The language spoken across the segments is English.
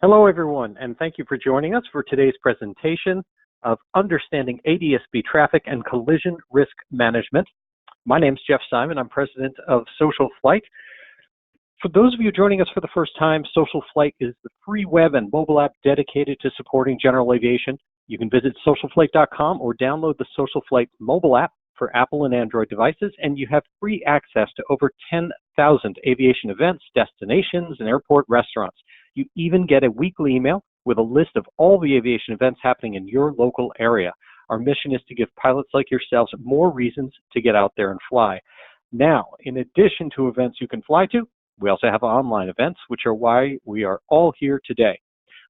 Hello, everyone, and thank you for joining us for today's presentation of Understanding ADS-B Traffic and Collision Risk Management. My name is Jeff Simon. I'm president of SocialFlight. For those of you joining us for the first time, SocialFlight is the free web and mobile app dedicated to supporting general aviation. You can visit socialflight.com or download the SocialFlight mobile app for Apple and Android devices, and you have free access to over 10,000 aviation events, destinations, and airport restaurants. You even get a weekly email with a list of all the aviation events happening in your local area. Our mission is to give pilots like yourselves more reasons to get out there and fly. Now, in addition to events you can fly to, we also have online events, which are why we are all here today.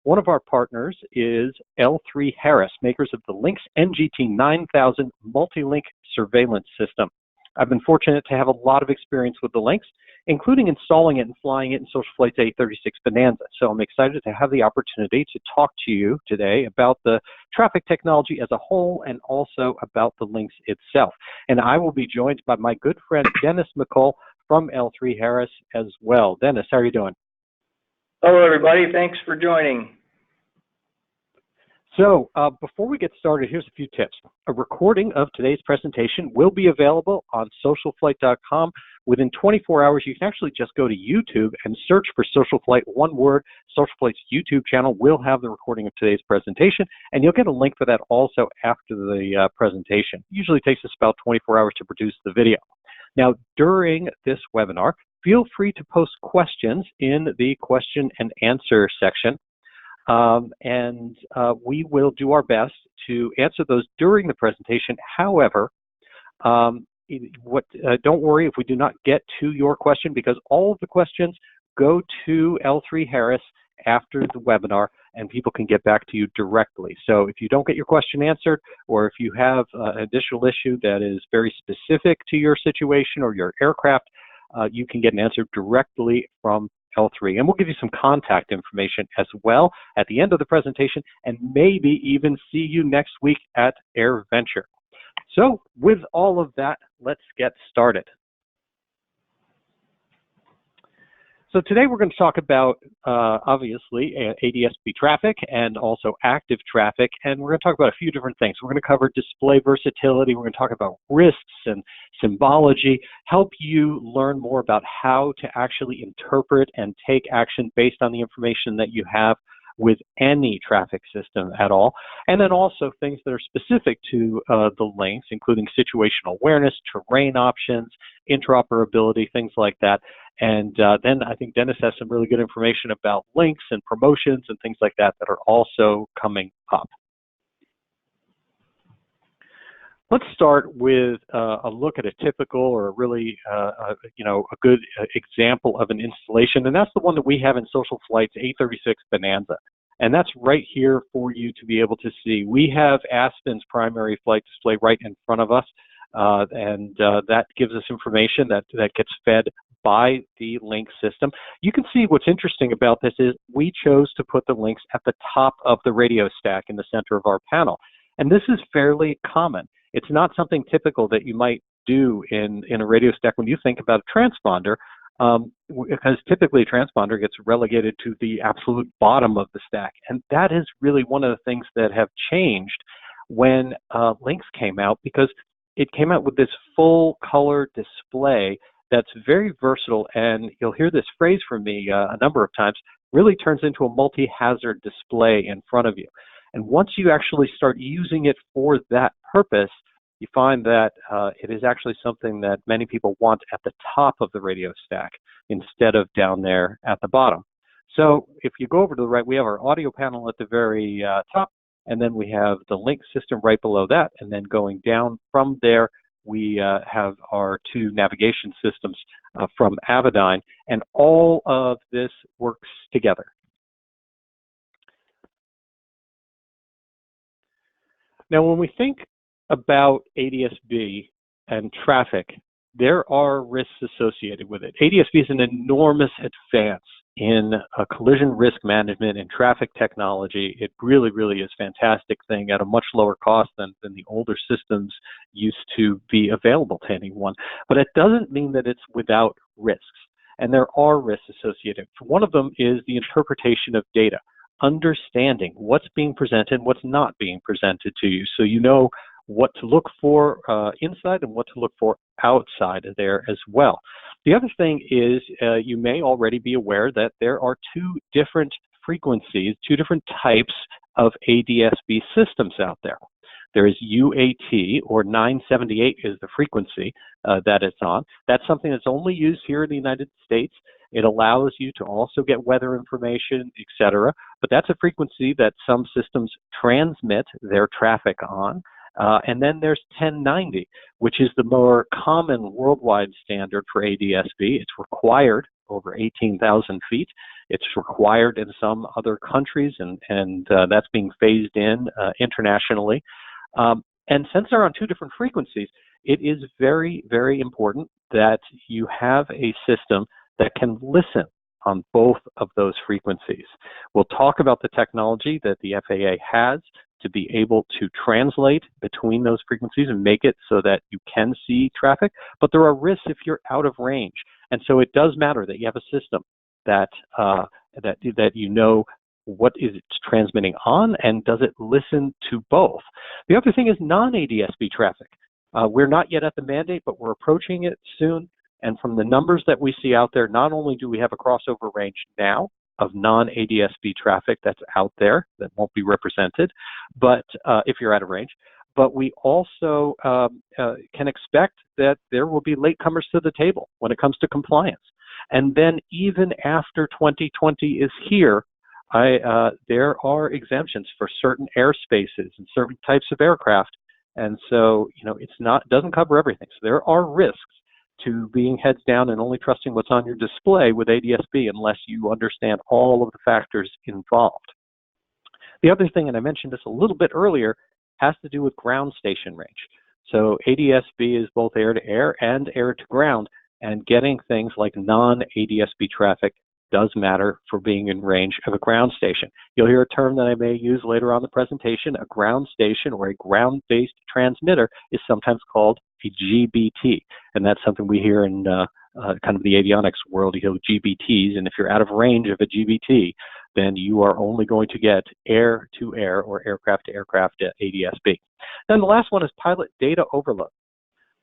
One of our partners is L3 Harris, makers of the Lynx NGT 9000 multi-link surveillance system. I've been fortunate to have a lot of experience with the Lynx, including installing it and flying it in SocialFlight's A36 Bonanza. So I'm excited to have the opportunity to talk to you today about the traffic technology as a whole and also about the Lynx itself. And I will be joined by my good friend Dennis McCall from L3 Harris as well. Dennis, how are you doing? Hello, everybody. Thanks for joining. So before we get started, here's a few tips. A recording of today's presentation will be available on socialflight.com. Within 24 hours, you can actually just go to YouTube and search for SocialFlight, one word. SocialFlight's YouTube channel will have the recording of today's presentation, and you'll get a link for that also after the presentation. It usually takes us about 24 hours to produce the video. Now, during this webinar, feel free to post questions in the question and answer section. We will do our best to answer those during the presentation. However, don't worry if we do not get to your question, because all of the questions go to L3 Harris after the webinar, and people can get back to you directly. So if you don't get your question answered, or if you have an additional issue that is very specific to your situation or your aircraft, you can get an answer directly from L3. And we'll give you some contact information as well at the end of the presentation, and maybe even see you next week at AirVenture. So with all of that, let's get started. So today we're going to talk about, obviously, ADS-B traffic and also active traffic, and we're going to talk about a few different things. We're going to cover display versatility, we're going to talk about risks and symbology, help you learn more about how to actually interpret and take action based on the information that you have with any traffic system at all, and then also things that are specific to the Lynx, including situational awareness, terrain options, interoperability, things like that. And then I think Dennis has some really good information about Lynx and promotions and things like that that are also coming up. Let's start with a look at a typical or a really, a good example of an installation, and that's the one that we have in SocialFlight's A36 Bonanza. And that's right here for you to be able to see. We have Aspen's primary flight display right in front of us, and that gives us information that gets fed by the Lynx system. You can see what's interesting about this is we chose to put the Lynx at the top of the radio stack in the center of our panel. And this is fairly common. It's not something typical that you might do in a radio stack when you think about a transponder, because typically a transponder gets relegated to the absolute bottom of the stack. And that is really one of the things that have changed when Lynx came out, because it came out with this full color display that's very versatile, and you'll hear this phrase from me a number of times, really turns into a multi-hazard display in front of you. And once you actually start using it for that purpose, you find that it is actually something that many people want at the top of the radio stack instead of down there at the bottom. So if you go over to the right, we have our audio panel at the very top, and then we have the Lynx system right below that, and then going down from there, we have our two navigation systems from Aviation, and all of this works together. Now, when we think about ADS-B and traffic, there are risks associated with it. ADS-B is an enormous advance in collision risk management and traffic technology. It really, really is a fantastic thing at a much lower cost than the older systems used to be available to anyone. But it doesn't mean that it's without risks. And there are risks associated. One of them is the interpretation of data. understanding what's being presented, what's not being presented to you, so you know what to look for inside and what to look for outside of there as well. The other thing is you may already be aware that there are two different frequencies, two different types of ADS-B systems out there. There is UAT, or 978 is the frequency that it's on. That's something that's only used here in the United States. It allows you to also get weather information, etc. But that's a frequency that some systems transmit their traffic on. And then there's 1090, which is the more common worldwide standard for ADS-B. It's required over 18,000 feet. It's required in some other countries, and that's being phased in internationally. And since they're on two different frequencies, it is very, very important that you have a system that can listen on both of those frequencies. We'll talk about the technology that the FAA has to be able to translate between those frequencies and make it so that you can see traffic, but there are risks if you're out of range. And so it does matter that you have a system that that you know what is it transmitting on, and does it listen to both. The other thing is non-ADS-B traffic. We're not yet at the mandate, but we're approaching it soon. And from the numbers that we see out there, not only do we have a crossover range now of non-ADS-B traffic that's out there that won't be represented, but if you're out of range, but we also can expect that there will be latecomers to the table when it comes to compliance. And then even after 2020 is here, there are exemptions for certain airspaces and certain types of aircraft. And so, it doesn't cover everything. So there are risks to being heads down and only trusting what's on your display with ADS-B unless you understand all of the factors involved. The other thing, and I mentioned this a little bit earlier, has to do with ground station range. So ADS-B is both air-to-air and air-to-ground, and getting things like non-ADS-B traffic does matter for being in range of a ground station. You'll hear a term that I may use later on in the presentation. A ground station, or a ground-based transmitter, is sometimes called a GBT, and that's something we hear in kind of the avionics world. You hear GBTs, and if you're out of range of a GBT, then you are only going to get air-to-air or aircraft-to-aircraft ADS-B. Then the last one is pilot data overload.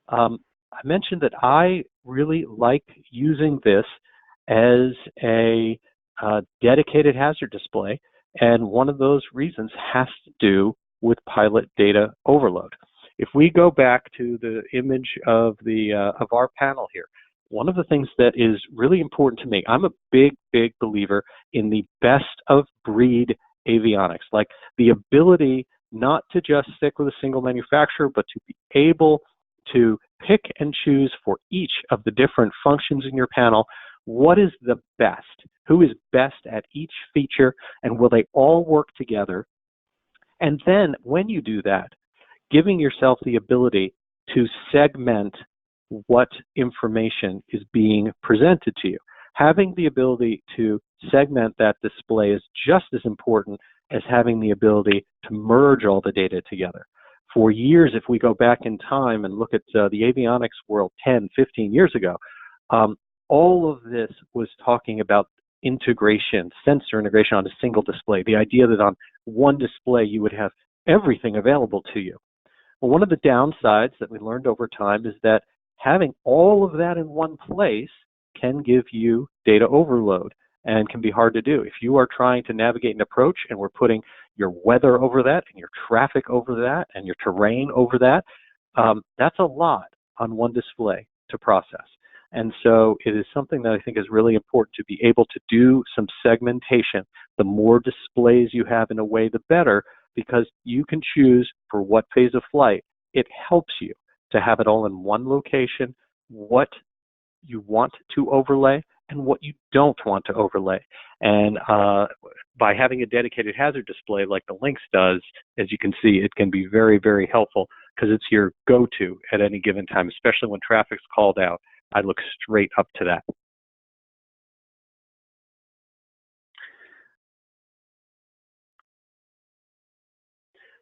I mentioned that I really like using this as a dedicated hazard display, and one of those reasons has to do with pilot data overload. If we go back to the image of our panel here, one of the things that is really important to me, I'm a big believer in the best of breed avionics, like the ability not to just stick with a single manufacturer, but to be able to pick and choose for each of the different functions in your panel what is the best, who is best at each feature, and will they all work together. And then when you do that, giving yourself the ability to segment what information is being presented to you. Having the ability to segment that display is just as important as having the ability to merge all the data together. For years, if we go back in time and look at the avionics world 10, 15 years ago, all of this was talking about integration, sensor integration on a single display. The idea that on one display you would have everything available to you. Well, one of the downsides that we learned over time is that having all of that in one place can give you data overload and can be hard to do. If you are trying to navigate an approach and we're putting your weather over that and your traffic over that and your terrain over that, that's a lot on one display to process. And so it is something that I think is really important to be able to do some segmentation. The more displays you have in a way, the better, because you can choose for what phase of flight. It helps you to have it all in one location, what you want to overlay and what you don't want to overlay. And by having a dedicated hazard display like the Lynx does, as you can see, it can be very helpful because it's your go-to at any given time, especially when traffic's called out. I look straight up to that.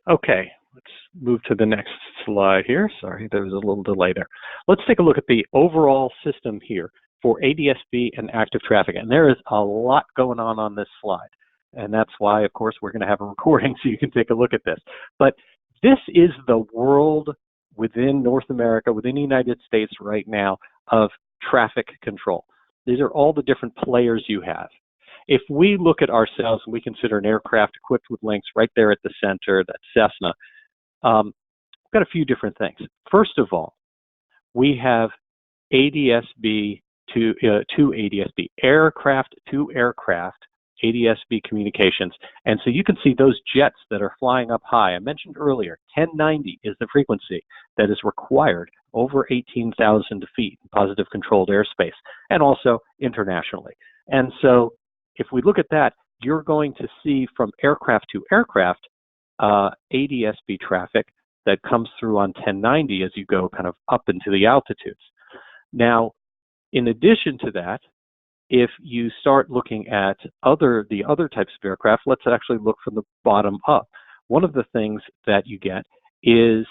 Okay, let's move to the next slide here. Sorry, there was a little delay there. Let's take a look at the overall system here for ADS-B and active traffic. And there is a lot going on this slide. And that's why, of course, we're going to have a recording so you can take a look at this. But this is the world within North America, within the United States right now, of traffic control. These are all the different players you have. If we look at ourselves and we consider an aircraft equipped with Lynx right there at the center, that Cessna, we've got a few different things. First of all, we have ADS-B to ADS-B, aircraft to aircraft ADS-B communications. And so you can see those jets that are flying up high. I mentioned earlier, 1090 is the frequency that is required over 18,000 feet in positive controlled airspace, and also internationally. And so if we look at that, you're going to see from aircraft to aircraft ADS-B traffic that comes through on 1090 as you go kind of up into the altitudes. Now, in addition to that, if you start looking at the other types of aircraft, let's actually look from the bottom up. One of the things that you get is,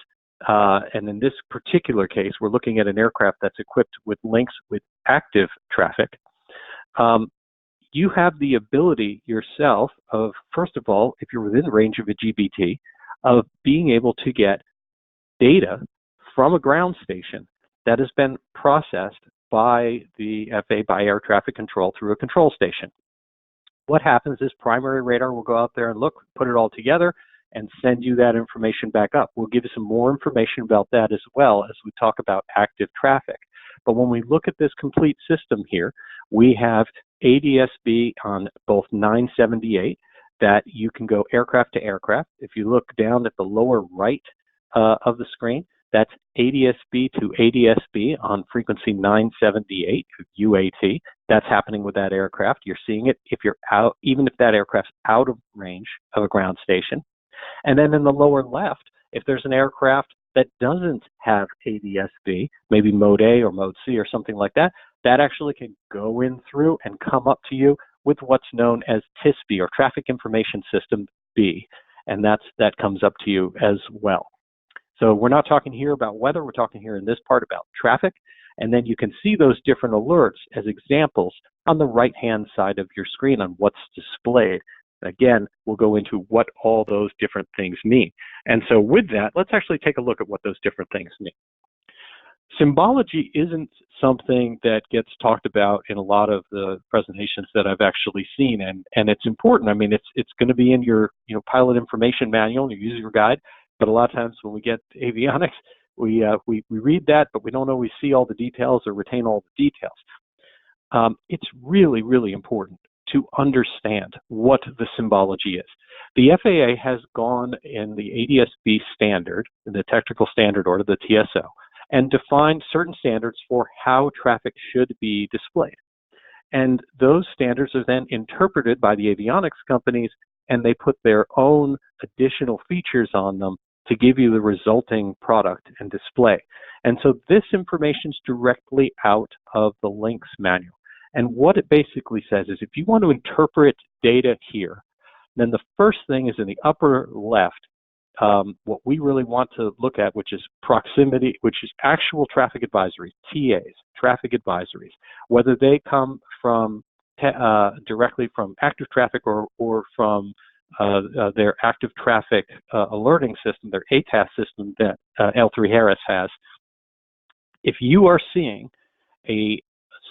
and in this particular case, we're looking at an aircraft that's equipped with Lynx with active traffic. You have the ability yourself of, first of all, if you're within the range of a GBT, of being able to get data from a ground station that has been processed by the FAA, by air traffic control, through a control station. What happens is primary radar will go out there and look, put it all together, and send you that information back up. We'll give you some more information about that as well as we talk about active traffic. But when we look at this complete system here, we have ADS-B on both 978 that you can go aircraft to aircraft. If you look down at the lower right of the screen, that's ADS-B to ADS-B on frequency 978 UAT. That's happening with that aircraft. You're seeing it if you're out, even if that aircraft's out of range of a ground station. And then in the lower left, if there's an aircraft that doesn't have ADS-B, maybe mode A or mode C or something like that, that actually can go in through and come up to you with what's known as TIS-B, or Traffic Information System B, and that comes up to you as well. So we're not talking here about weather, we're talking here in this part about traffic, and then you can see those different alerts as examples on the right-hand side of your screen on what's displayed. Again, we'll go into what all those different things mean. And so with that, let's actually take a look at what those different things mean. Symbology isn't something that gets talked about in a lot of the presentations that I've actually seen, and it's important. I mean, it's going to be in your pilot information manual, your user guide, but a lot of times when we get to avionics, we read that, but we don't always see all the details or retain all the details. It's really, really important to understand what the symbology is. The FAA has gone in the ADS-B standard, in the technical standard order, the TSO, and defined certain standards for how traffic should be displayed. And those standards are then interpreted by the avionics companies, and they put their own additional features on them to give you the resulting product and display. And so this information is directly out of the Lynx manual. And what it basically says is if you want to interpret data here, then the first thing is in the upper left, what we really want to look at, which is proximity, which is actual traffic advisories, TAs, traffic advisories, whether they come from directly from active traffic or from their active traffic alerting system, their ATAS system that L3 Harris has. If you are seeing a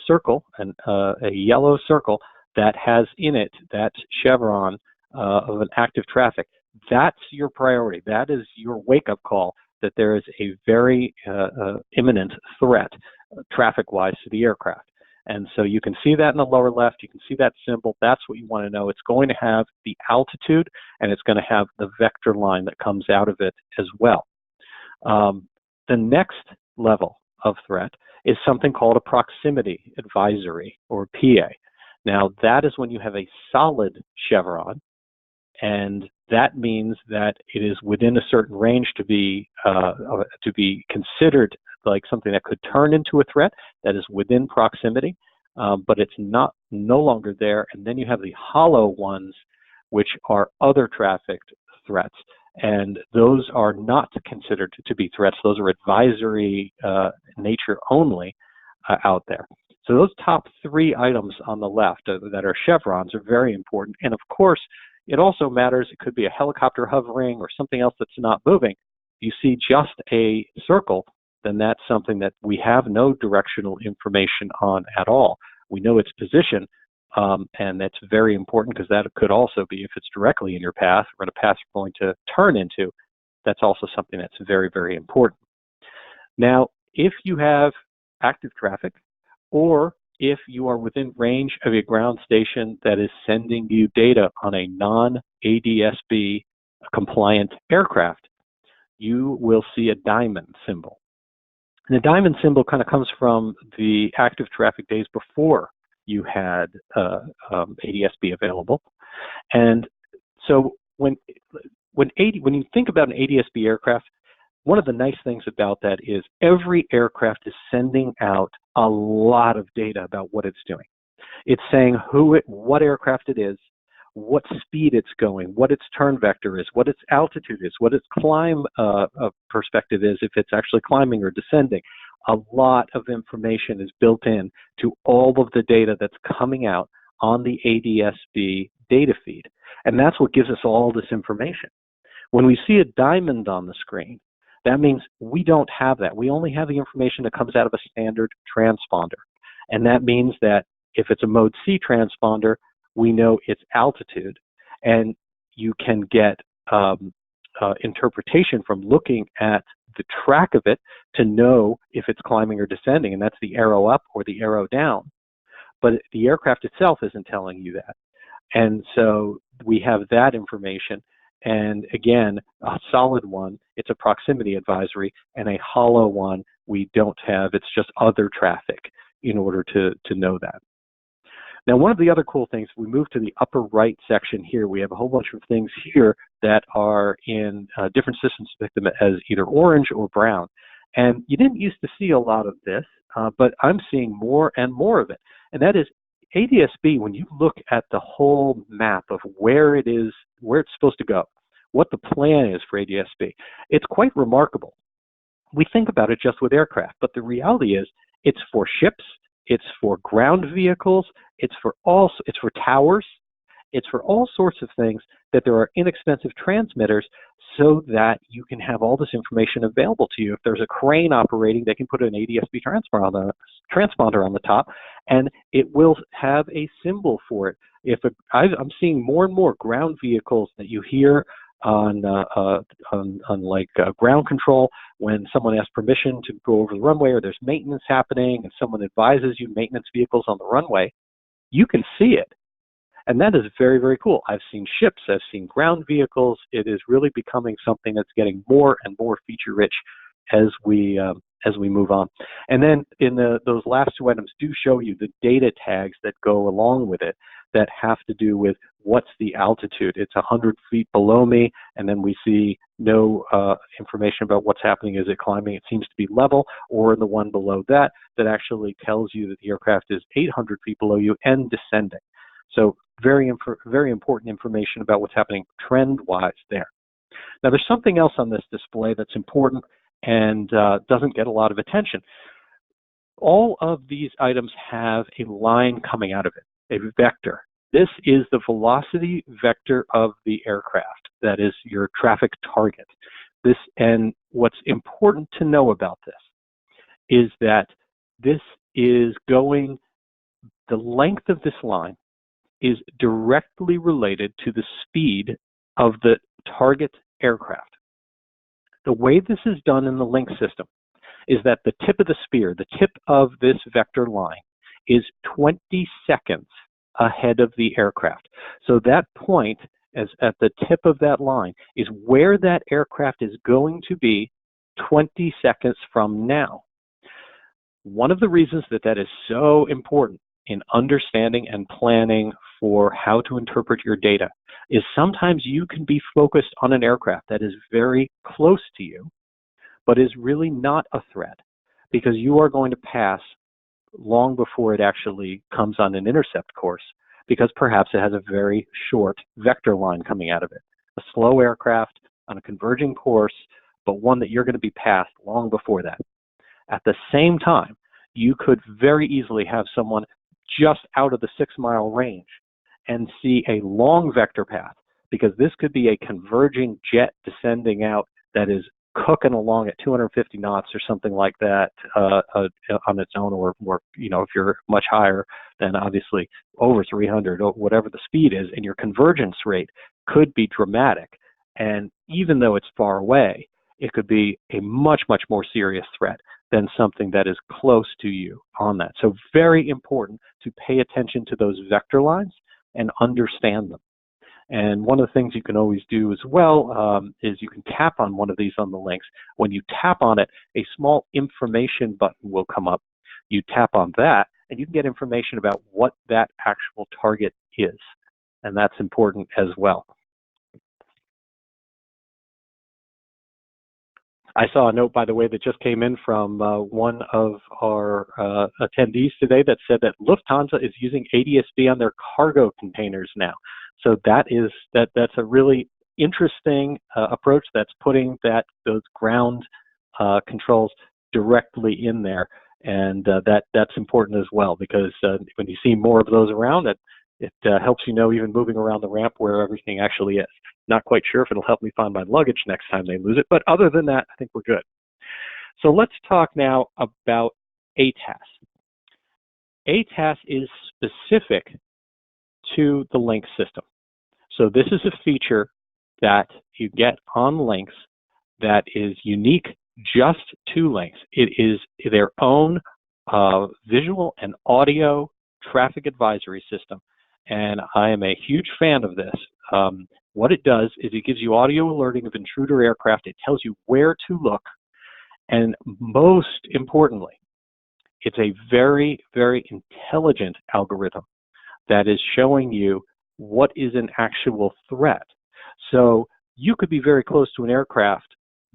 circle, a yellow circle that has in it that chevron of an active traffic, that's your priority. That is your wake-up call that there is a very imminent threat traffic-wise to the aircraft. And so you can see that in the lower left, you can see that symbol, that's what you want to know. It's going to have the altitude and it's going to have the vector line that comes out of it as well. The next level of threat is something called a proximity advisory, or PA. Now that is when you have a solid chevron, and that means that it is within a certain range to be considered like something that could turn into a threat that is within proximity, but it's no longer there. And then you have the hollow ones, which are other trafficked threats, and those are not considered to be threats. Those are advisory nature only out there. So those top three items on the left that are chevrons are very important. And of course, it also matters. It could be a helicopter hovering or something else that's not moving. You see just a circle, then that's something that we have no directional information on at all. We know its position, and that's very important because that could also be, if it's directly in your path or in a path you're going to turn into, that's also something that's very, very important. Now, if you have active traffic, or if you are within range of a ground station that is sending you data on a non-ADS-B compliant aircraft, you will see a diamond symbol. And the diamond symbol kind of comes from the active traffic days before you had ADS-B available. And so when you think about an ADS-B aircraft, one of the nice things about that is every aircraft is sending out a lot of data about what it's doing. It's saying what aircraft it is, what speed it's going, what its turn vector is, what its altitude is, what its climb perspective is, if it's actually climbing or descending. A lot of information is built in to all of the data that's coming out on the ADS-B data feed. And that's what gives us all this information. When we see a diamond on the screen, that means we don't have that. We only have the information that comes out of a standard transponder. And that means that if it's a Mode C transponder, we know its altitude, and you can get interpretation from looking at the track of it to know if it's climbing or descending, and that's the arrow up or the arrow down. But the aircraft itself isn't telling you that. And so we have that information. And again, a solid one, it's a proximity advisory, and a hollow one we don't have. It's just other traffic in order to know that. Now, one of the other cool things, we move to the upper right section here, we have a whole bunch of things here that are in different systems, pick them as either orange or brown. And you didn't used to see a lot of this, but I'm seeing more and more of it. And that is ADS-B, when you look at the whole map of where it is, where it's supposed to go, what the plan is for ADS-B, it's quite remarkable. We think about it just with aircraft, but the reality is it's for ships, it's for ground vehicles, it's for towers, it's for all sorts of things, that there are inexpensive transmitters so that you can have all this information available to you. If there's a crane operating, they can put an ADS-B transponder on the top, and it will have a symbol for it. I'm seeing more and more ground vehicles that you hear on ground control when someone asks permission to go over the runway, or there's maintenance happening and someone advises you maintenance vehicles on the runway, you can see it. And that is very, very cool. I've seen ships, I've seen ground vehicles. It is really becoming something that's getting more and more feature rich as we move on. And then in those last two items do show you the data tags that go along with it that have to do with what's the altitude. It's 100 feet below me, and then we see no information about what's happening. Is it climbing? It seems to be level, or the one below that actually tells you that the aircraft is 800 feet below you and descending. So very important information about what's happening trend-wise there. Now, there's something else on this display that's important and doesn't get a lot of attention. All of these items have a line coming out of it, a vector. This is the velocity vector of the aircraft. That is your traffic target. And what's important to know about this is that this is going, the length of this line is directly related to the speed of the target aircraft. The way this is done in the Lynx system is that the tip of the spear, the tip of this vector line, is 20 seconds ahead of the aircraft. So that point, as at the tip of that line, is where that aircraft is going to be 20 seconds from now. One of the reasons that is so important in understanding and planning for how to interpret your data is sometimes you can be focused on an aircraft that is very close to you, but is really not a threat, because you are going to pass long before it actually comes on an intercept course, because perhaps it has a very short vector line coming out of it. A slow aircraft on a converging course, but one that you're going to be passed long before that. At the same time, you could very easily have someone just out of the 6-mile range and see a long vector path, because this could be a converging jet descending out that is cooking along at 250 knots or something like that on its own, or if you're much higher, then obviously over 300 or whatever the speed is, and your convergence rate could be dramatic. And even though it's far away, it could be a much, much more serious threat than something that is close to you on that. So very important to pay attention to those vector lines and understand them. And one of the things you can always do as well is you can tap on one of these on the Lynx. When you tap on it, a small information button will come up. You tap on that, and you can get information about what that actual target is. And that's important as well. I saw a note, by the way, that just came in from one of our attendees today that said that Lufthansa is using ADS-B on their cargo containers now. So that's a really interesting approach that's putting those ground controls directly in there, and that's important as well, because when you see more of those around, it helps you know, even moving around the ramp, where everything actually is. Not quite sure if it'll help me find my luggage next time they lose it, but other than that, I think we're good. So let's talk now about ATAS. ATAS is specific to the Lynx system. So this is a feature that you get on Lynx that is unique just to Lynx. It is their own visual and audio traffic advisory system, and I am a huge fan of this. What it does is it gives you audio alerting of intruder aircraft. It tells you where to look, and most importantly, it's a very, very intelligent algorithm that is showing you what is an actual threat. So you could be very close to an aircraft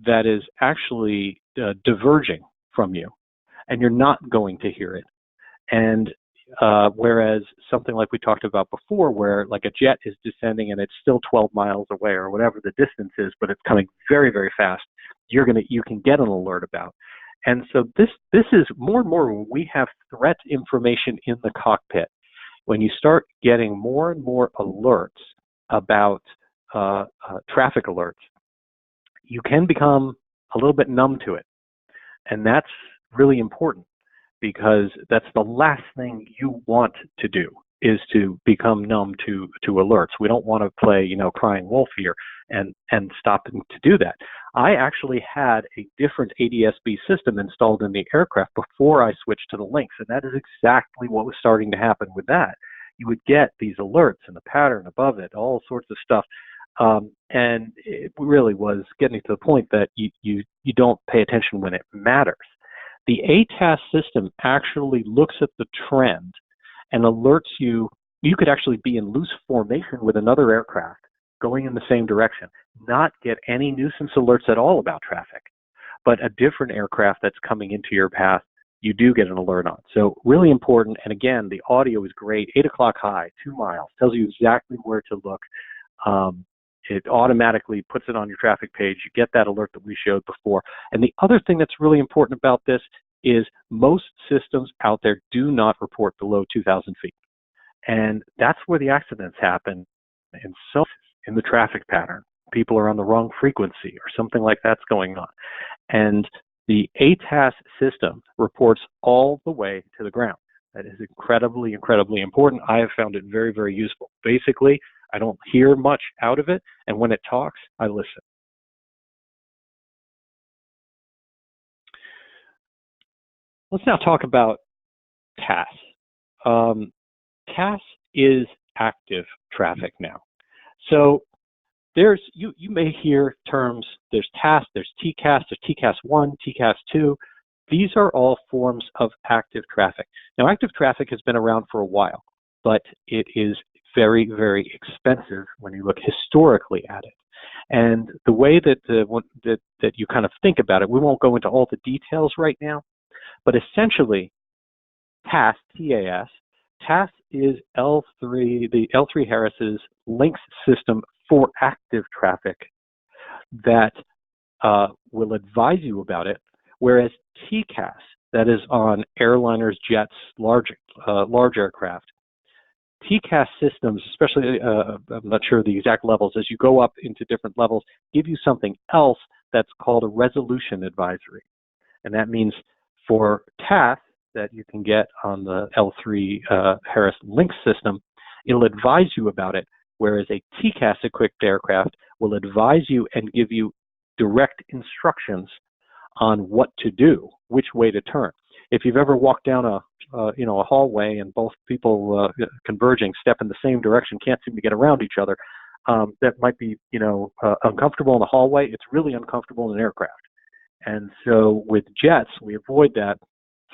that is actually diverging from you, and you're not going to hear it. And whereas something like we talked about before, where like a jet is descending and it's still 12 miles away or whatever the distance is, but it's coming very, very fast, you can get an alert about. And so this is more and more when we have threat information in the cockpit. When you start getting more and more alerts about traffic alerts, you can become a little bit numb to it. And that's really important, because that's the last thing you want to do, is to become numb to alerts. We don't want to play, crying wolf here and stopping to do that. I actually had a different ADS-B system installed in the aircraft before I switched to the Lynx, and that is exactly what was starting to happen with that. You would get these alerts and the pattern above it, all sorts of stuff. And it really was getting to the point that you don't pay attention when it matters. The ATAS system actually looks at the trend and alerts you. You could actually be in loose formation with another aircraft going in the same direction, not get any nuisance alerts at all about traffic, but a different aircraft that's coming into your path, you do get an alert on. So really important. And again, the audio is great. 8 o'clock high, 2 miles, tells you exactly where to look. It automatically puts it on your traffic page. You get that alert that we showed before. And the other thing that's really important about this is most systems out there do not report below 2,000 feet. And that's where the accidents happen, and so in the traffic pattern. People are on the wrong frequency or something like that's going on. And the ATAS system reports all the way to the ground. That is incredibly, incredibly important. I have found it very, very useful. Basically, I don't hear much out of it, and when it talks, I listen. Let's now talk about TAS. TAS is active traffic now. So there's you may hear terms, there's TAS, there's TCAS, there's TCAS-1, TCAS-2. These are all forms of active traffic. Now, active traffic has been around for a while, but it is very, very expensive when you look historically at it. And the way that that you kind of think about it, we won't go into all the details right now, but essentially, TAS, T-A-S, TAS is the L3 Harris's Lynx system for active traffic that will advise you about it, whereas TCAS, That is on airliners, jets, large aircraft. TCAS systems, especially, I'm not sure the exact levels, as you go up into different levels, give you something else that's called a resolution advisory. And that means for TAS that you can get on the L3 Harris Lynx system, it'll advise you about it, whereas a TCAS-equipped aircraft will advise you and give you direct instructions on what to do, which way to turn. If you've ever walked down a hallway and both people converging step in the same direction, can't seem to get around each other, that might be uncomfortable in the hallway. It's really uncomfortable in an aircraft. And so with jets, we avoid that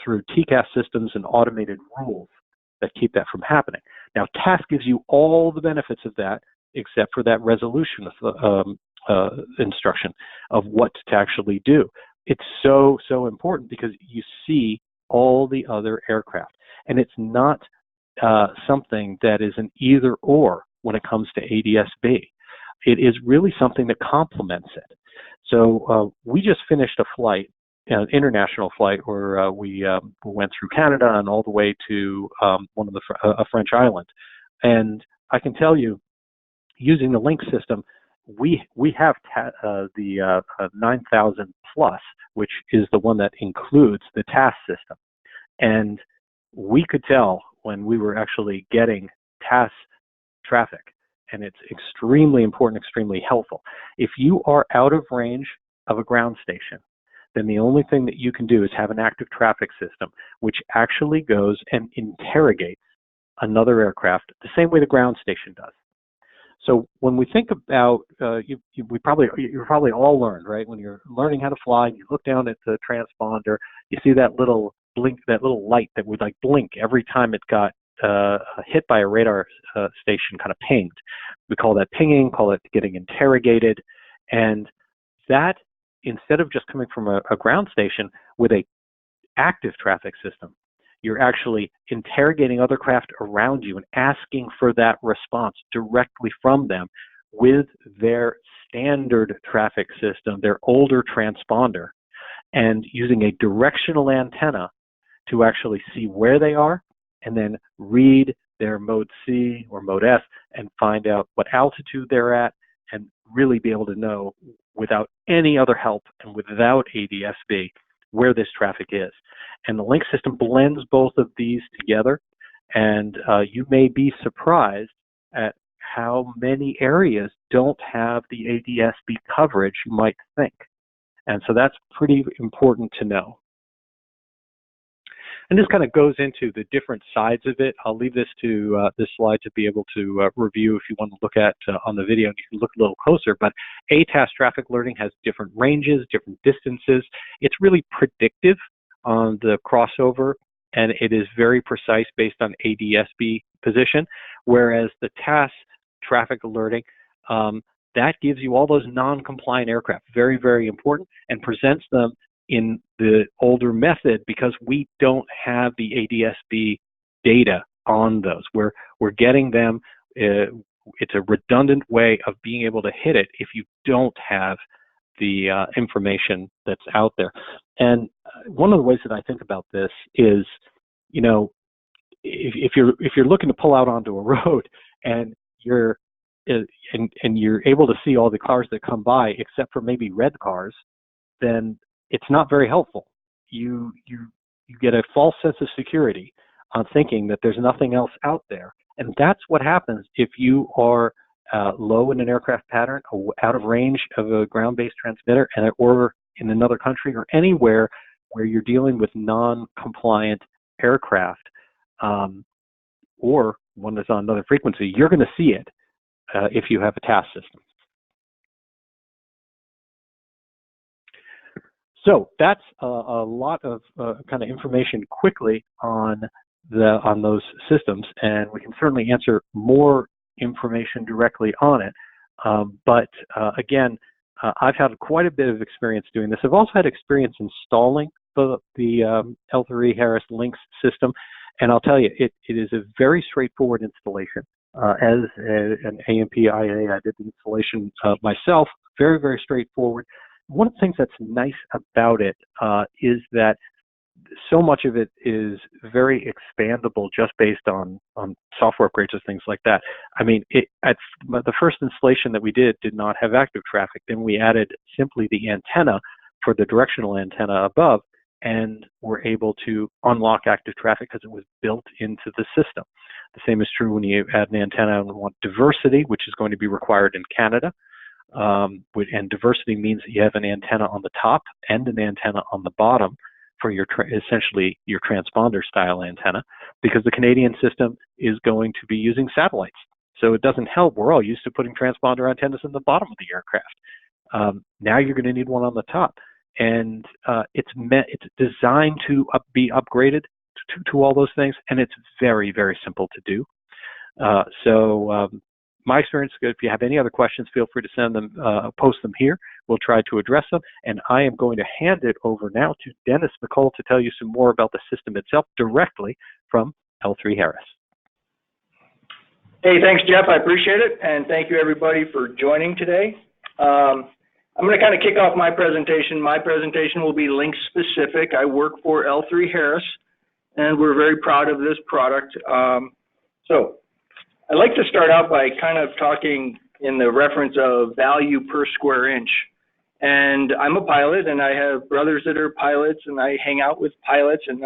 through TCAS systems and automated rules that keep that from happening. Now, TAS gives you all the benefits of that, except for that resolution instruction of what to actually do. It's so important because you see all the other aircraft. And it's not something that is an either or when it comes to ADS-B. It is really something that complements it. So we just finished a flight, an international flight, where we went through Canada and all the way to one of a French island. And I can tell you, using the Lynx system, we have the 9000 plus, which is the one that includes the TAS system. And we could tell when we were actually getting TAS traffic, and it's extremely important, extremely helpful. If you are out of range of a ground station, then the only thing that you can do is have an active traffic system, which actually goes and interrogates another aircraft the same way the ground station does. So when we think about, you're probably all learned, right? When you're learning how to fly, you look down at the transponder, you see that little blink, that little light that would like blink every time it got hit by a radar station, kind of pinged. We call that pinging, call it getting interrogated. And that, instead of just coming from a ground station with a active traffic system, you're actually interrogating other craft around you and asking for that response directly from them with their standard traffic system, their older transponder, and using a directional antenna to actually see where they are and then read their mode C or mode S and find out what altitude they're at and really be able to know without any other help and without ADS-B where this traffic is. And the Lynx system blends both of these together, and you may be surprised at how many areas don't have the ADS-B coverage you might think. And so that's pretty important to know. And this kind of goes into the different sides of it. I'll leave this to this slide to be able to review if you want to look at on the video, and you can look a little closer. But ATAS traffic alerting has different ranges, different distances. It's really predictive on the crossover, and it is very precise based on ADS-B position, whereas the TAS traffic alerting, that gives you all those non-compliant aircraft, very, very important, and presents them in the older method because we don't have the ADS-B data on those. We're getting them, it's a redundant way of being able to hit it if you don't have the information that's out there. And one of the ways that I think about this is, you know, if you're looking to pull out onto a road and you're able to see all the cars that come by except for maybe red cars, then it's not very helpful. You get a false sense of security on thinking that there's nothing else out there. And that's what happens if you are low in an aircraft pattern, out of range of a ground-based transmitter, or in another country or anywhere where you're dealing with non-compliant aircraft, or one that's on another frequency. You're going to see it if you have a TAS system. So that's a lot of kind of information quickly on those systems, and we can certainly answer more information directly on it. But again, I've had quite a bit of experience doing this. I've also had experience installing the L3 Harris Lynx system, and I'll tell you, it is a very straightforward installation. As an AMP-IA, I did the installation myself, very, very straightforward. One of the things that's nice about it is that so much of it is very expandable just based on software upgrades or things like that. I mean, the first installation that we did not have active traffic. Then we added simply the antenna for the directional antenna above, and were able to unlock active traffic because it was built into the system. The same is true when you add an antenna and want diversity, which is going to be required in Canada. And diversity means that you have an antenna on the top and an antenna on the bottom for your essentially your transponder style antenna, because the Canadian system is going to be using satellites. So it doesn't help. We're all used to putting transponder antennas in the bottom of the aircraft. Now you're going to need one on the top, and it's designed to be upgraded to all those things, and it's very, very simple to do. My experience, if you have any other questions, feel free to send them, post them here. We'll try to address them. And I am going to hand it over now to Dennis McCall to tell you some more about the system itself directly from L3 Harris. Hey, thanks, Jeff. I appreciate it. And thank you, everybody, for joining today. I'm going to kind of kick off my presentation. My presentation will be Lynx specific. I work for L3 Harris, and we're very proud of this product. I'd like to start out by kind of talking in the reference of value per square inch. And I'm a pilot, and I have brothers that are pilots, and I hang out with pilots. And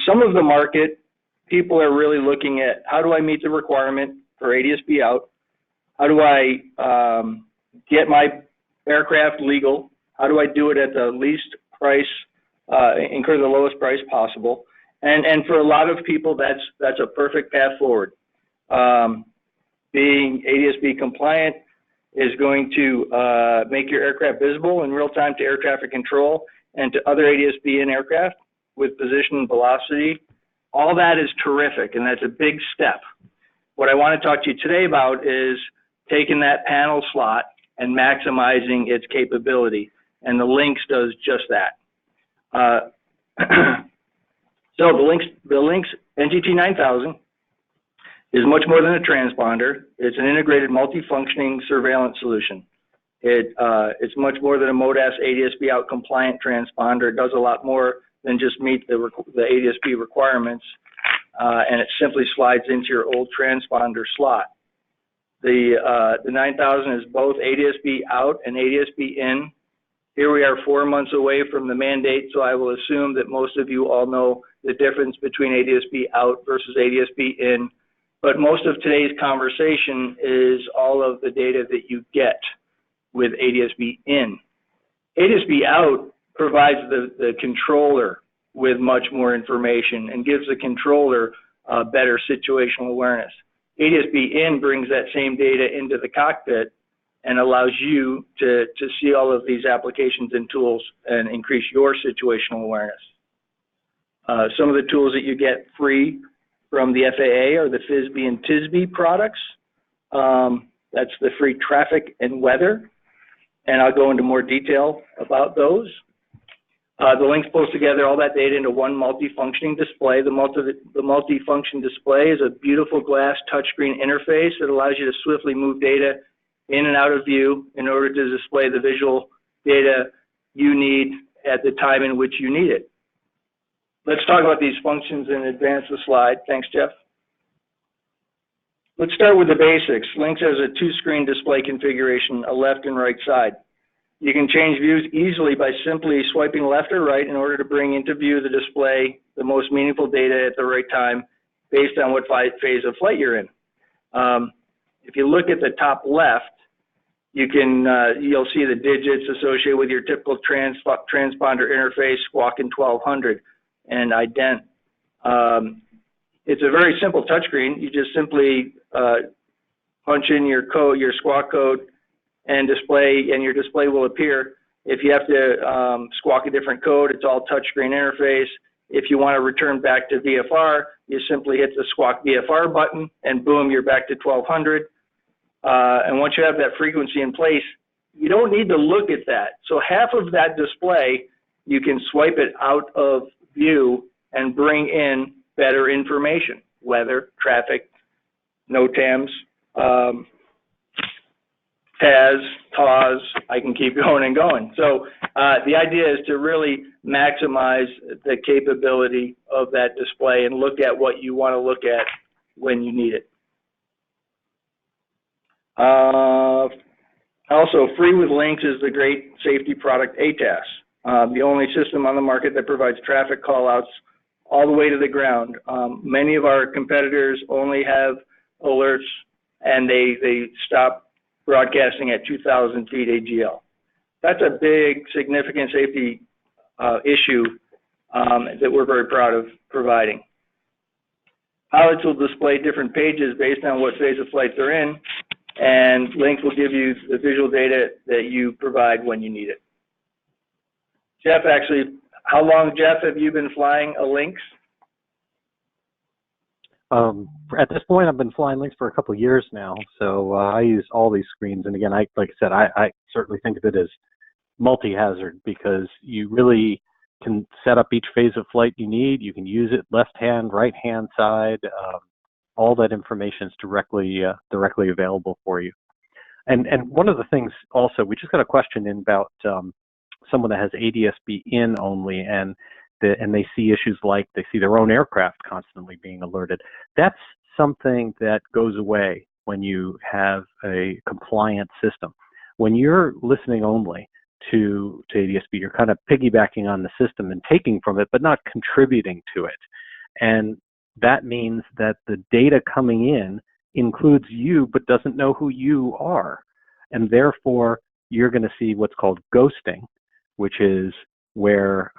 some of the market, people are really looking at, how do I meet the requirement for ADS-B out? How do I get my aircraft legal? How do I do it at the least price, incur the lowest price possible? And for a lot of people, that's a perfect path forward. Being ADS-B compliant is going to make your aircraft visible in real time to air traffic control and to other ADS-B in aircraft with position and velocity. All that is terrific, and that's a big step. What I want to talk to you today about is taking that panel slot and maximizing its capability, and the Lynx does just that. So the Lynx NGT 9000 is much more than a transponder. It's an integrated multifunctioning surveillance solution. It's much more than a MODAS ADS-B out compliant transponder. It does a lot more than just meet the ADS-B requirements, and it simply slides into your old transponder slot. The 9000 is both ADS-B out and ADS-B in. Here we are 4 months away from the mandate, so I will assume that most of you all know the difference between ADS-B out versus ADS-B in. But most of today's conversation is all of the data that you get with ADS-B in. ADS-B out provides the controller with much more information and gives the controller better situational awareness. ADS-B in brings that same data into the cockpit and allows you to see all of these applications and tools and increase your situational awareness. Some of the tools that you get free from the FAA are the FISB and TISB products. That's the free traffic and weather, and I'll go into more detail about those. The Lynx pulls together all that data into one multifunctioning display. The multifunction display is a beautiful glass touchscreen interface that allows you to swiftly move data in and out of view in order to display the visual data you need at the time in which you need it. Let's talk about these functions and advance the slide. Thanks, Jeff. Let's start with the basics. Lynx has a two-screen display configuration, a left and right side. You can change views easily by simply swiping left or right in order to bring into view the display the most meaningful data at the right time based on what phase of flight you're in. If you look at the top left, you'll see the digits associated with your typical transponder interface, squawk in 1200 and ident. It's a very simple touchscreen. You just simply punch in your code, your squawk code, and your display will appear. If you have to squawk a different code, it's all touchscreen interface. If you want to return back to VFR, you simply hit the squawk VFR button, and boom, you're back to 1200. And once you have that frequency in place, you don't need to look at that. So half of that display, you can swipe it out of view and bring in better information, weather, traffic, NOTAMs. TAS, TAWS, I can keep going and going. So the idea is to really maximize the capability of that display and look at what you want to look at when you need it. Also, free with Lynx is the great safety product ATAS, the only system on the market that provides traffic callouts all the way to the ground. Many of our competitors only have alerts and they stop broadcasting at 2,000 feet AGL. That's a big, significant safety issue that we're very proud of providing. Pilots will display different pages based on what phase of flight they're in, and Lynx will give you the visual data that you provide when you need it. Jeff, actually, how long, Jeff, have you been flying a Lynx? At this point, I've been flying Lynx for a couple of years now, so I use all these screens. And again, like I said, I certainly think of it as multi-hazard because you really can set up each phase of flight you need. You can use it left hand, right hand side. All that information is directly available for you. And one of the things also, we just got a question in about someone that has ADS-B in only, and they see issues like they see their own aircraft constantly being alerted. That's something that goes away when you have a compliant system. When you're listening only to ADS-B, you're kind of piggybacking on the system and taking from it, but not contributing to it. And that means that the data coming in includes you, but doesn't know who you are. And therefore, you're going to see what's called ghosting, which is where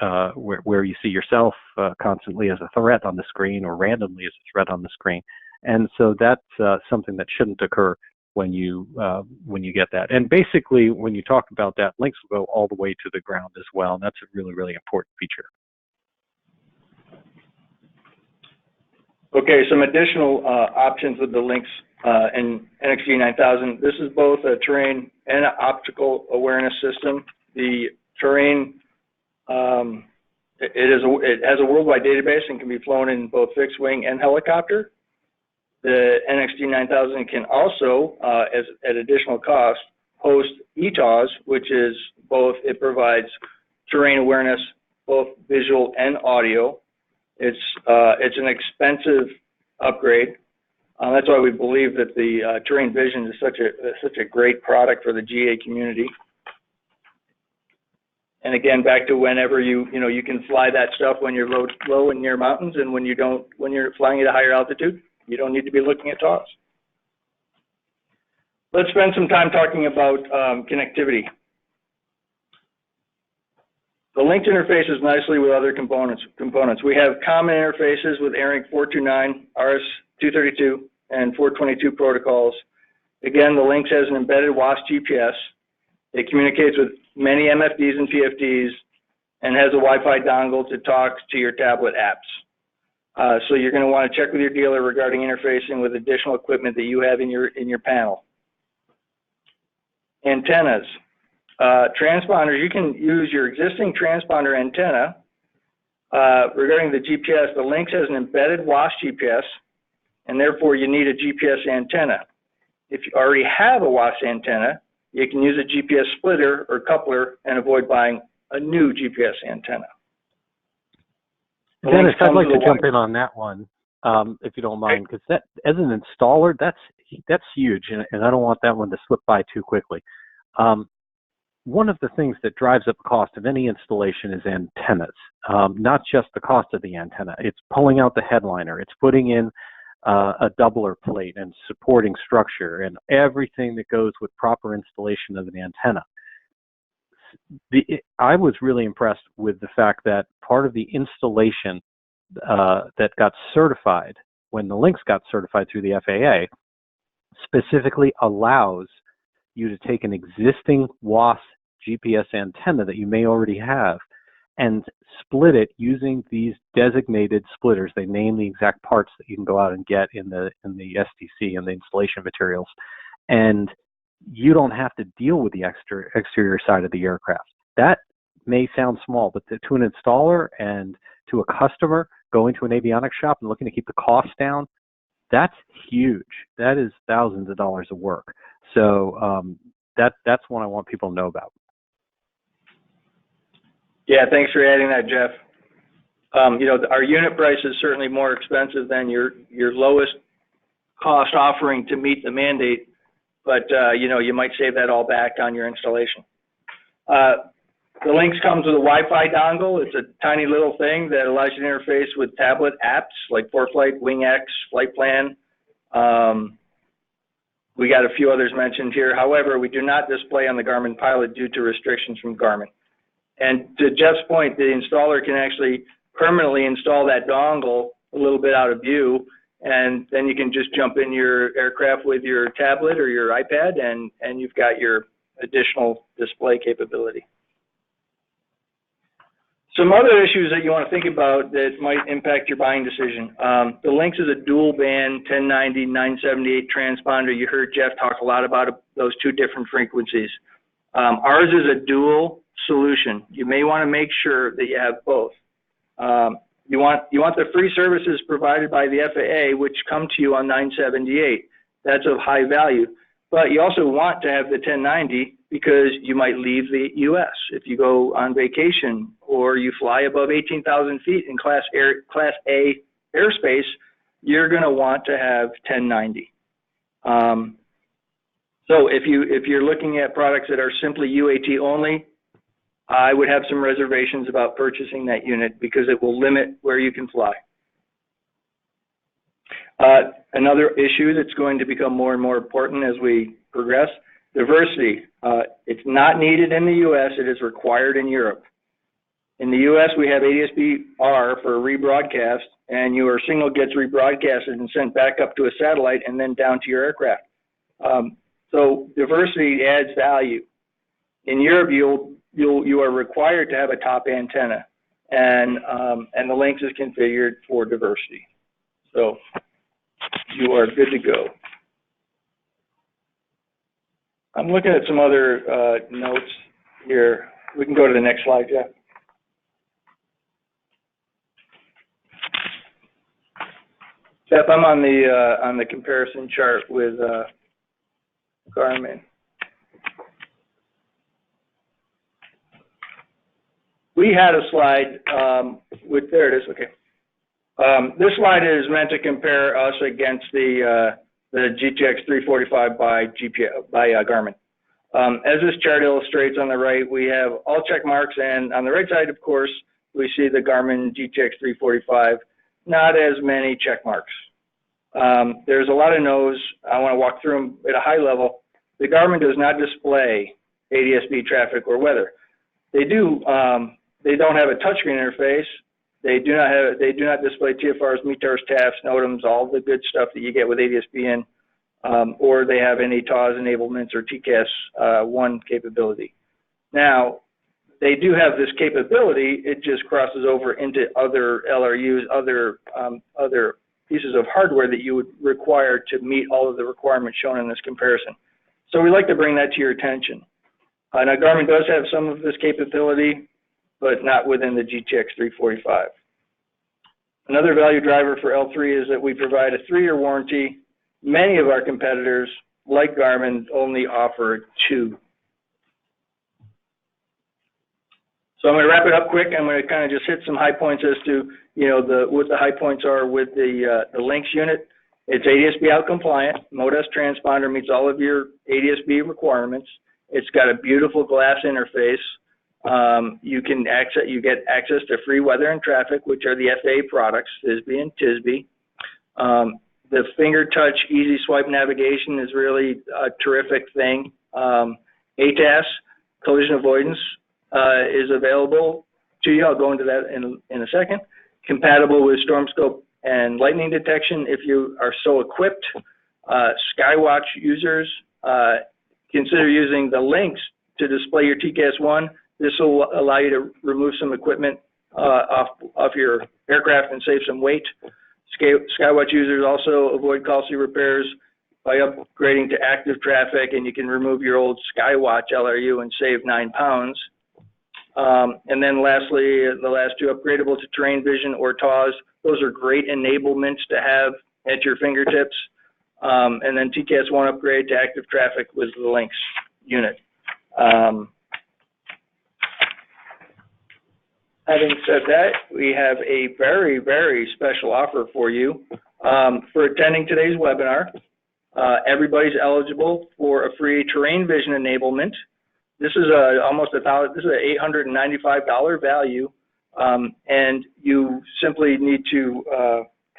you see yourself constantly as a threat on the screen or randomly as a threat on the screen. And so that's something that shouldn't occur when you get that. And basically, when you talk about that, Lynx will go all the way to the ground as well. And that's a really, really important feature. Okay, some additional options with the Lynx and NXG 9000. This is both a terrain and an optical awareness system. The terrain, it has a worldwide database and can be flown in both fixed wing and helicopter. The NXG 9000 can also, at additional cost, host ETAWS, which is both, it provides terrain awareness, both visual and audio. It's an expensive upgrade. That's why we believe that the Terrain Vision is such a great product for the GA community. And again, back to whenever you can fly that stuff when you're low and near mountains, and when you're flying at a higher altitude, you don't need to be looking at TAWS. Let's spend some time talking about connectivity. The Lynx interfaces nicely with other components. We have common interfaces with ARINC 429, RS-232, and 422 protocols. Again, the Lynx has an embedded WAAS GPS. It communicates with many MFDs and PFDs and has a Wi-Fi dongle to talk to your tablet apps. So you're going to want to check with your dealer regarding interfacing with additional equipment that you have in your panel. Antennas. Transponders, you can use your existing transponder antenna. Regarding the GPS, the Lynx has an embedded WAAS GPS, and therefore you need a GPS antenna. If you already have a WAAS antenna, you can use a GPS splitter or coupler and avoid buying a new GPS antenna. Dennis, I'd like to jump in on that one, if you don't mind, because that, as an installer, that's huge, and I don't want that one to slip by too quickly. One of the things that drives up the cost of any installation is antennas, not just the cost of the antenna. It's pulling out the headliner. It's putting in a doubler plate and supporting structure and everything that goes with proper installation of an antenna. I was really impressed with the fact that part of the installation that got certified, when the Lynx got certified through the FAA, specifically allows you to take an existing WAAS GPS antenna that you may already have and split it using these designated splitters. They name the exact parts that you can go out and get in the STC and the installation materials. And you don't have to deal with the exterior side of the aircraft. That may sound small, but to an installer and to a customer going to an avionics shop and looking to keep the costs down, that's huge. That is thousands of dollars of work. So that's one I want people to know about. Yeah, thanks for adding that, Jeff. You know, our unit price is certainly more expensive than your lowest cost offering to meet the mandate, but you know, you might save that all back on your installation. The Lynx comes with a Wi-Fi dongle. It's a tiny little thing that allows you to interface with tablet apps like ForeFlight, WingX, Flight Plan. We got a few others mentioned here. However, we do not display on the Garmin Pilot due to restrictions from Garmin. And to Jeff's point, the installer can actually permanently install that dongle a little bit out of view, and then you can just jump in your aircraft with your tablet or your iPad, and you've got your additional display capability. Some other issues that you want to think about that might impact your buying decision. The Lynx is a dual band 1090, 978 transponder. You heard Jeff talk a lot about those two different frequencies. Ours is a dual solution. You may want to make sure that you have both. You want the free services provided by the FAA, which come to you on 978. That's of high value. But you also want to have the 1090 because you might leave the U.S. if you go on vacation or you fly above 18,000 feet in Class A airspace. You're going to want to have 1090. So if you're looking at products that are simply UAT only, I would have some reservations about purchasing that unit because it will limit where you can fly. Another issue that's going to become more and more important as we progress, diversity. It's not needed in the U.S., it is required in Europe. In the U.S., we have ADS-B-R for rebroadcast, and your signal gets rebroadcasted and sent back up to a satellite and then down to your aircraft. So diversity adds value. In Europe, you are required to have a top antenna, and the Lynx is configured for diversity. So you are good to go. I'm looking at some other notes here. We can go to the next slide, Jeff. Jeff, I'm on the comparison chart with Garmin. We had a slide there it is, okay. This slide is meant to compare us against the GTX 345 by Garmin. As this chart illustrates on the right, we have all check marks, and on the right side, of course, we see the Garmin GTX 345, not as many check marks. There's a lot of no's. I want to walk through them at a high level. The Garmin does not display ADS-B traffic or weather. They do. They don't have a touchscreen interface. They do not display TFRs, METARs, TAFs, NOTAMs, all the good stuff that you get with ADS-B in, or they have any TAWS enablements or TCAS 1 capability. Now, they do have this capability. It just crosses over into other LRUs, other pieces of hardware that you would require to meet all of the requirements shown in this comparison. So we like to bring that to your attention. Now, Garmin does have some of this capability, but not within the GTX 345. Another value driver for L3 is that we provide a 3-year warranty. Many of our competitors, like Garmin, only offer 2. So I'm going to wrap it up quick. I'm going to kind of just hit some high points as to, what the high points are with the Lynx unit. It's ADS-B out compliant. Mode-S transponder meets all of your ADS-B requirements. It's got a beautiful glass interface. You get access to free weather and traffic, which are the FAA products, FSB and TSB. The finger touch easy swipe navigation is really a terrific thing. ATAS, collision avoidance, is available to you. I'll go into that in a second. Compatible with storm scope and lightning detection if you are so equipped. Skywatch users, consider using the Lynx to display your TCAS 1. This will allow you to remove some equipment off your aircraft and save some weight. Skywatch users also avoid costly repairs by upgrading to active traffic, and you can remove your old Skywatch LRU and save 9 pounds. And then lastly, the last 2, upgradable to terrain vision or TAWS. Those are great enablements to have at your fingertips. and then TCAS 1 upgrade to active traffic with the Lynx unit. Having said that, we have a very, very special offer for you. For attending today's webinar, everybody's eligible for a free terrain vision enablement. This is this is an $895 value, and you simply need to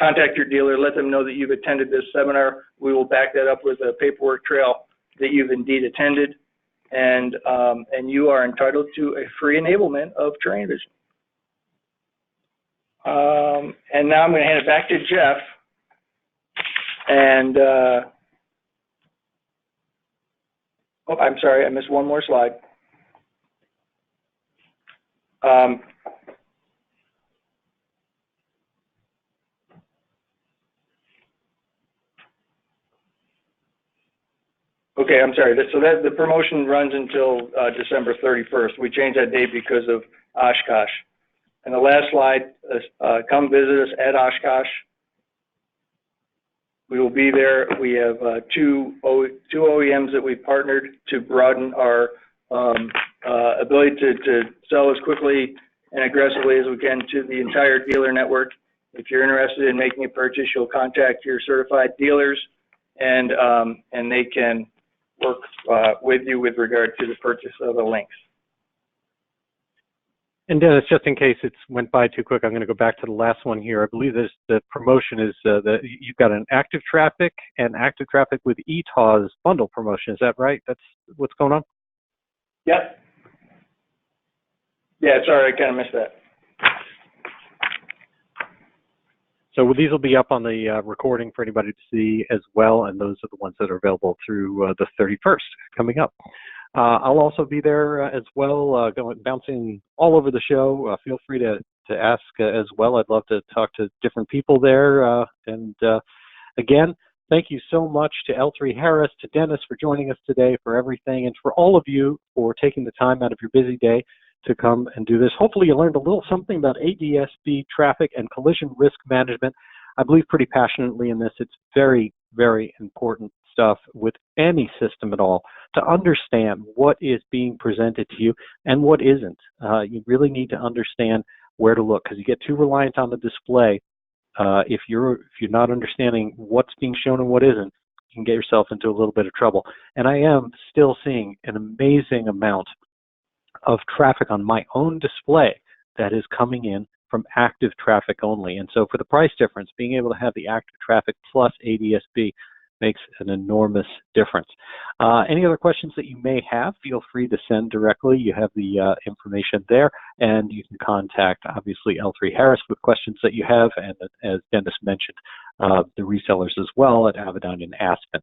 contact your dealer, let them know that you've attended this seminar. We will back that up with a paperwork trail that you've indeed attended, and you are entitled to a free enablement of terrain vision. And now I'm going to hand it back to Jeff. And oh, I'm sorry, I missed one more slide. Okay, I'm sorry. So the promotion runs until December 31st. We changed that date because of Oshkosh. And the last slide, come visit us at Oshkosh. We will be there. We have two OEMs that we've partnered to broaden our ability to sell as quickly and aggressively as we can to the entire dealer network. If you're interested in making a purchase, you'll contact your certified dealers, and they can work with you with regard to the purchase of a Lynx. And Dennis, just in case it went by too quick, I'm going to go back to the last one here. I believe the promotion is that you've got an active traffic and active traffic with ETAWS bundle promotion. Is that right? That's what's going on? Yep. Yeah, sorry, I kind of missed that. So these will be up on the recording for anybody to see as well, and those are the ones that are available through the 31st coming up. I'll also be there as well, bouncing all over the show. Feel free to ask as well. I'd love to talk to different people there. Again, thank you so much to L3 Harris, to Dennis for joining us today, for everything, and for all of you for taking the time out of your busy day to come and do this. Hopefully you learned a little something about ADS-B traffic and collision risk management. I believe pretty passionately in this. It's very, very important stuff with any system at all to understand what is being presented to you and what isn't. You really need to understand where to look, because you get too reliant on the display. If you're not understanding what's being shown and what isn't, you can get yourself into a little bit of trouble. And I am still seeing an amazing amount of traffic on my own display that is coming in from active traffic only. And so for the price difference, being able to have the active traffic plus ADS-B makes an enormous difference. Any other questions that you may have, feel free to send directly. You have the information there, and you can contact, obviously, L3 Harris with questions that you have, and as Dennis mentioned, the resellers as well at Aviation and Aspen.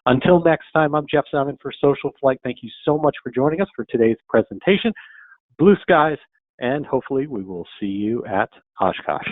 Until next time, I'm Jeff Simon for SocialFlight. Thank you so much for joining us for today's presentation. Blue skies, and hopefully we will see you at Oshkosh.